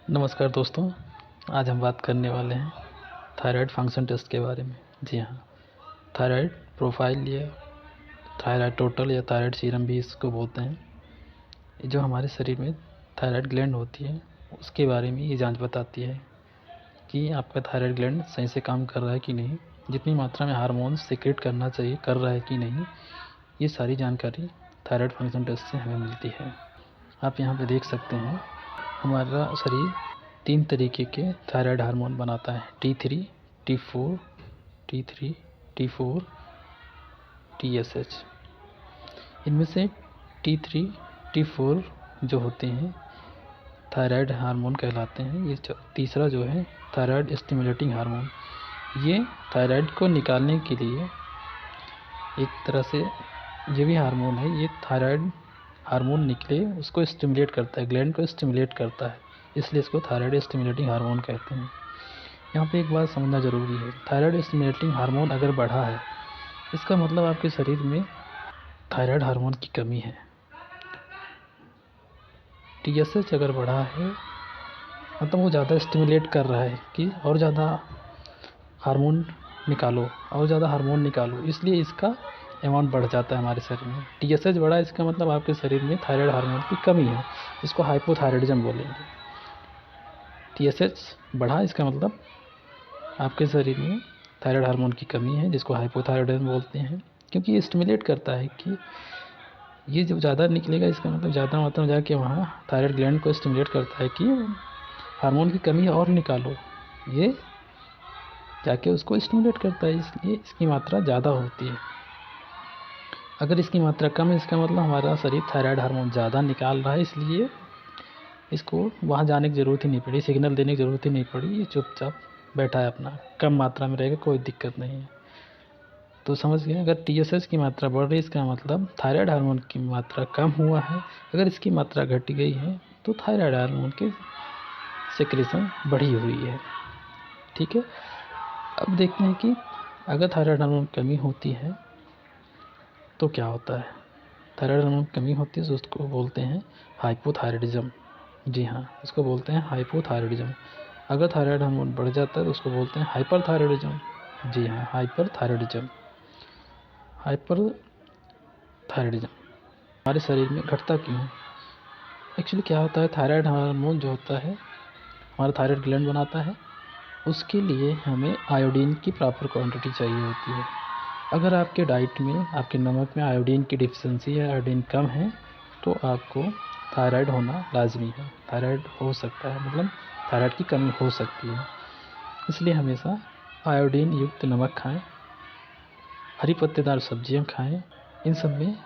नमस्कार दोस्तों, आज हम बात करने वाले हैं थायराइड फंक्शन टेस्ट के बारे में। जी हाँ, थायराइड प्रोफाइल या थायराइड टोटल या थायराइड सीरम भी इसको बोलते हैं। जो हमारे शरीर में थायराइड ग्लैंड होती है उसके बारे में ये जांच बताती है कि आपका थायराइड ग्लैंड सही से काम कर रहा है कि नहीं, जितनी मात्रा में हार्मोन सीक्रेट करना चाहिए कर रहा है कि नहीं। ये सारी जानकारी थायराइड फंक्शन टेस्ट से हमें मिलती है। आप यहाँ पे देख सकते हैं, हमारा शरीर 3 तरीके के थायराइड हार्मोन बनाता है, T3, T4, T3, T4, TSH। इनमें से T3, T4 जो होते हैं थायराइड हार्मोन कहलाते हैं। ये तीसरा जो है थायराइड स्टिमुलेटिंग हार्मोन, ये थायराइड को निकालने के लिए एक तरह से ये भी हार्मोन है। ये थायराइड हार्मोन निकले उसको स्टिमुलेट करता है, ग्लैंड को स्टिमुलेट करता है, इसलिए इसको थायराइड स्टिमुलेटिंग हार्मोन कहते हैं। यहाँ पे एक बात समझना ज़रूरी है, थायराइड स्टिमुलेटिंग हार्मोन अगर बढ़ा है इसका मतलब आपके शरीर में थायराइड हार्मोन की कमी है। TSH अगर बढ़ा है मतलब वो ज़्यादा स्टिमुलेट कर रहा है कि और ज़्यादा हार्मोन निकालो और ज़्यादा हार्मोन निकालो, इसलिए इसका अमाउंट बढ़ जाता है हमारे शरीर में। TSH बढ़ा इसका मतलब आपके शरीर में थायराइड हार्मोन की कमी है, इसको हाइपोथायराइडिज्म बोलेंगे। TSH बढ़ा इसका मतलब आपके शरीर में थायराइड हार्मोन की कमी है, जिसको हाइपोथायराइडिज्म बोलते हैं। क्योंकि ये स्टिमुलेट करता है कि ये जब ज़्यादा निकलेगा इसका मतलब ज़्यादा मात्रा में जाके वहाँ थायराइड ग्लैंड को स्टिमुलेट करता है कि हार्मोन की कमी और निकालो, ये जाके उसको स्टिमुलेट करता है, इसलिए इसकी मात्रा ज़्यादा होती है। अगर इसकी मात्रा कम है इसका मतलब हमारा शरीर थायराइड हार्मोन ज़्यादा निकाल रहा है, इसलिए इसको वहाँ जाने की ज़रूरत ही नहीं पड़ी, सिग्नल देने की ज़रूरत ही नहीं पड़ी, ये चुपचाप बैठा है अपना, कम मात्रा में रहेगा, कोई दिक्कत नहीं है। तो समझ गए, अगर TSH की मात्रा बढ़ रही है इसका मतलब थायराइड हार्मोन की मात्रा कम हुआ है। अगर इसकी मात्रा घट गई है तो थायराइड हार्मोन की सिक्रेशन बढ़ी हुई है। ठीक है, अब देखते हैं कि अगर थायराइड हार्मोन की कमी होती है तो क्या होता है। थायराइड हार्मोन की कमी होती है तो उसको बोलते हैं हाइपोथायराइडिज्म। जी हाँ, इसको बोलते हैं हाइपोथायराइडिज्म। अगर थायराइड हार्मोन बढ़ जाता है तो उसको बोलते हैं हाइपरथायराइडिज्म। जी हाँ, हाइपरथायराइडिज्म। हाइपरथायराइडिज्म हमारे शरीर में घटता क्यों है? एक्चुअली क्या होता है, थायराइड हार्मोन जो होता है हमारा थायराइड ग्लैंड बनाता है, उसके लिए हमें आयोडीन की प्रॉपर क्वांटिटी चाहिए होती है। अगर आपके डाइट में, आपके नमक में आयोडीन की डिफिशिएंसी या आयोडीन कम है तो आपको थायराइड होना लाजमी है, थायराइड हो सकता है, मतलब थायराइड की कमी हो सकती है। इसलिए हमेशा आयोडीन युक्त नमक खाएं, हरी पत्तेदार सब्जियां खाएं, इन सब में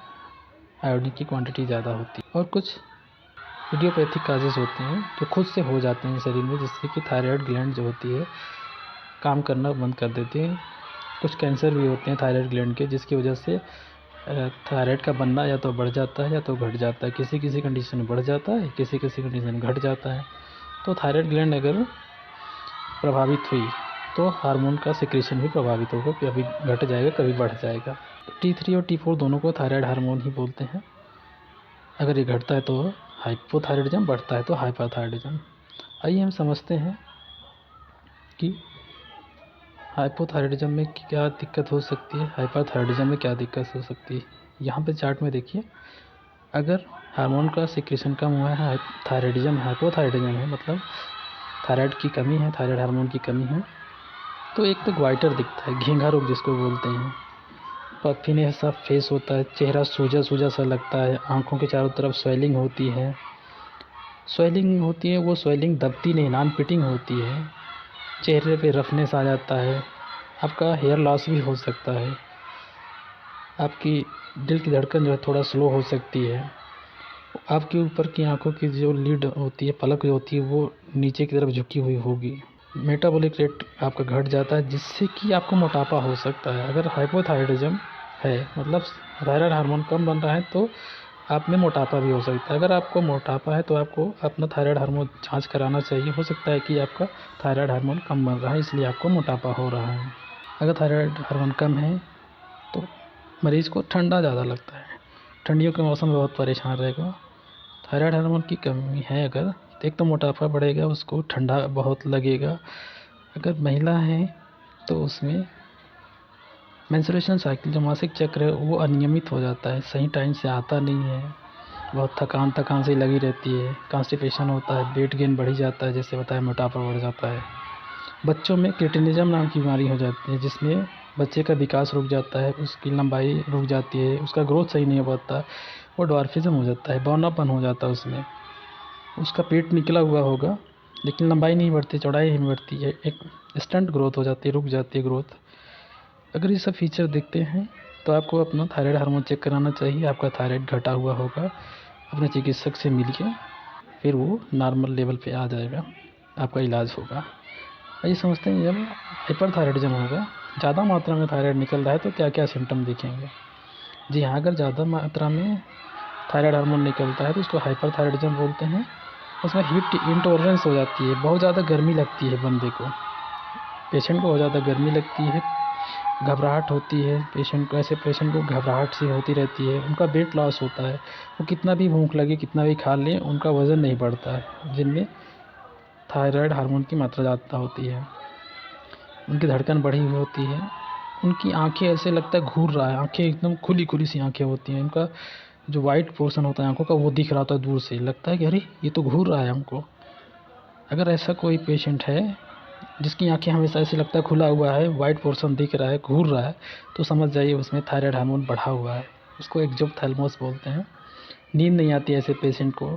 आयोडीन की क्वांटिटी ज़्यादा होती है। और कुछ इडियोपैथिक काजेज़ होते हैं जो खुद से हो जाते हैं शरीर में, जिससे कि थायराइड ग्लैंड जो होती है काम करना बंद कर देती है। कुछ कैंसर भी होते हैं थायराइड ग्लैंड के, जिसकी वजह से थायराइड का बनना या तो बढ़ जाता है या तो घट जाता है। किसी किसी कंडीशन में बढ़ जाता है, किसी किसी कंडीशन में घट जाता है। तो थायराइड ग्लैंड अगर प्रभावित हुई तो हार्मोन का सिक्रेशन भी प्रभावित होगा, कभी घट जाएगा कभी बढ़ जाएगा। तो T3 और T4 दोनों को थायराइड हार्मोन ही बोलते हैं। अगर ये घटता है तो हाइपोथायराइडिज्म, बढ़ता है तो हाइपरथायराइडिज्म। आइए हम समझते हैं कि हाइपोथायराइडिज्म में क्या दिक्कत हो सकती है, हाइपरथायराइडिज्म में क्या दिक्कत हो सकती है। यहाँ पे चार्ट में देखिए, अगर हार्मोन का सिक्रेशन कम हुआ है, थायराइडिज्म हाइपोथायराइडिज्म है, मतलब थायराइड की कमी है, थायराइड हार्मोन की कमी है, तो एक तो ग्वाइटर दिखता है, घेंघा रोग जिसको बोलते हैं, पफीनेस सा फेस होता है, चेहरा सूजा सूजा सा लगता है, आँखों के चारों तरफ स्वेलिंग होती है। स्वेलिंग होती है, वो स्वेलिंग दबती नहीं, नॉन पिटिंग होती है। चेहरे पे रफनेस आ जाता है, आपका हेयर लॉस भी हो सकता है, आपकी दिल की धड़कन जो है थोड़ा स्लो हो सकती है, आपके ऊपर की आंखों की जो लिड होती है, पलक जो होती है, वो नीचे की तरफ झुकी हुई होगी। मेटाबॉलिक रेट आपका घट जाता है, जिससे कि आपको मोटापा हो सकता है। अगर हाइपोथायराइडिज्म है, मतलब थायराइड हार्मोन कम बन रहा है, तो आप में मोटापा भी हो सकता है। अगर आपको मोटापा है तो आपको अपना थायराइड हार्मोन जांच कराना चाहिए। हो सकता है कि आपका थायराइड हार्मोन कम बन रहा है, इसलिए आपको मोटापा हो रहा है। अगर थायराइड हार्मोन कम है तो मरीज़ को ठंडा ज़्यादा लगता है, ठंडियों के मौसम में बहुत परेशान रहेगा। थायराइड हार्मोन की कमी है अगर, तो एक तो मोटापा बढ़ेगा, उसको ठंडा बहुत लगेगा। अगर महिला है तो उसमें मेंस्ट्रुएशन साइकिल, जो मासिक चक्र है, वो अनियमित हो जाता है, सही टाइम से आता नहीं है, बहुत थकान थकान सी लगी रहती है, कॉन्स्टिपेशन होता है, वेट गेन बढ़ ही जाता है, जैसे बताया मोटापा बढ़ जाता है। बच्चों में क्रिटिनिज़म नाम की बीमारी हो जाती है, जिसमें बच्चे का विकास रुक जाता है, उसकी लंबाई रुक जाती है, उसका ग्रोथ सही नहीं हो पाता, वो ड्वार्फिज़म हो जाता है, बौनापन हो जाता है उसमें। उसका पेट निकला हुआ होगा लेकिन लंबाई नहीं बढ़ती, चौड़ाई नहीं बढ़ती है, एक स्टंट ग्रोथ हो जाती है, रुक जाती है ग्रोथ। अगर ये सब फीचर दिखते हैं तो आपको अपना थायराइड हार्मोन चेक कराना चाहिए। आपका थायराइड घटा हुआ होगा, अपने चिकित्सक से मिलिए, फिर वो नॉर्मल लेवल पे आ जाएगा, आपका इलाज होगा। ये समझते हैं जब हाइपरथायराइडिज्म होगा, ज़्यादा मात्रा में थायराइड निकल रहा है, तो क्या क्या सिम्टम दिखेंगे। जी हाँ, अगर ज़्यादा मात्रा में थायराइड हार्मोन निकलता है तो उसको हाइपरथायराइडिज्म बोलते हैं। उसमें हीट इंटॉलरेंस हो जाती है, बहुत ज़्यादा गर्मी लगती है बंदे को, पेशेंट को बहुत ज़्यादा गर्मी लगती है, घबराहट होती है पेशेंट को, ऐसे पेशेंट को घबराहट सी होती रहती है, उनका वेट लॉस होता है, वो कितना भी भूख लगे, कितना भी खा लें, उनका वज़न नहीं बढ़ता है, जिनमें थायराइड हार्मोन की मात्रा ज़्यादा होती है। उनकी धड़कन बढ़ी हुई होती है, उनकी आँखें ऐसे लगता है घूर रहा है, आँखें एकदम खुली खुली सी आँखें होती हैं, उनका जो वाइट पोर्शन होता है आँखों का, वो दिख रहा होता है दूर से, लगता है कि अरे ये तो घूर रहा है हमको। अगर ऐसा कोई पेशेंट है जिसकी आँखें हमेशा ऐसे लगता है खुला हुआ है, वाइट पोर्शन दिख रहा है, घूर रहा है, तो समझ जाइए उसमें थायराइड हार्मोन बढ़ा हुआ है। उसको एक्ज़ोप्थैल्मोस बोलते हैं। नींद नहीं आती है ऐसे पेशेंट को,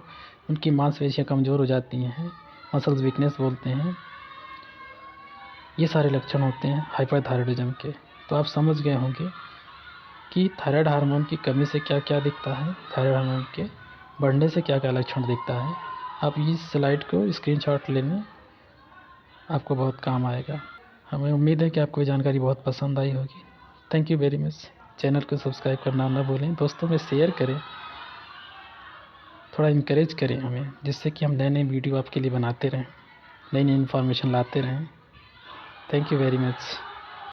उनकी मांसपेशियाँ कमज़ोर हो जाती हैं, मसल्स वीकनेस बोलते हैं। ये सारे लक्षण होते हैं हाइपरथायराइडिज्म के। तो आप समझ गए होंगे कि थायराइड हार्मोन की कमी से क्या क्या दिखता है, थायराइड हार्मोन के बढ़ने से क्या क्या लक्षण दिखता है। आप इस स्लाइड को स्क्रीनशॉट लेने, आपको बहुत काम आएगा। हमें उम्मीद है कि आपको ये जानकारी बहुत पसंद आई होगी। Thank you very much. Channel को सब्सक्राइब करना ना भूलें, दोस्तों में शेयर करें, थोड़ा इनकरेज करें हमें, जिससे कि हम नए नए वीडियो आपके लिए बनाते रहें, नई नई इन्फॉर्मेशन लाते रहें। Thank you very much.